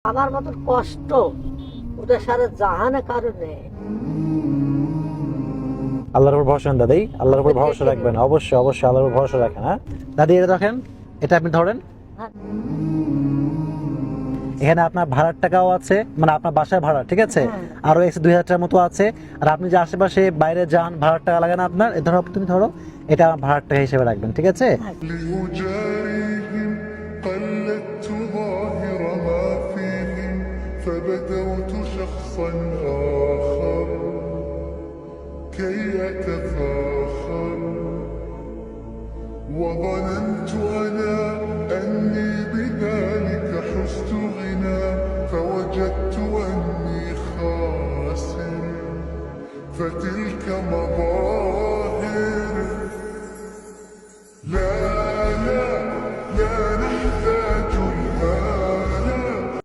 আমার মতন কষ্ট ওদের সারা জাহানে কারণ নেই। আল্লাহর উপর ভরসা দাদি, আল্লাহর উপর ভরসা রাখবেন, অবশ্যই অবশ্যই আল্লাহর উপর ভরসা রাখেন। হ্যাঁ দাদি, এটা দেখেন, এটা আপনি ধরেন। এখানে আপনার ভাড়ার টাকাও আছে, মানে আপনার বাসায় ভাড়া, ঠিক আছে, আরো 2000 টাকার মতো আছে। আর আপনি যে আশেপাশে বাইরে যান, ভাড়ার টাকা লাগে না আপনার, ধরো তুমি ধরো এটা ভাড়ার টাকা হিসেবে রাখবেন, ঠিক আছে। فبدوت شخصا آخر كي أتفاخر وظننت أنا أني بذلك حزت غنى فوجدت أني خاسر فتلك مظاهر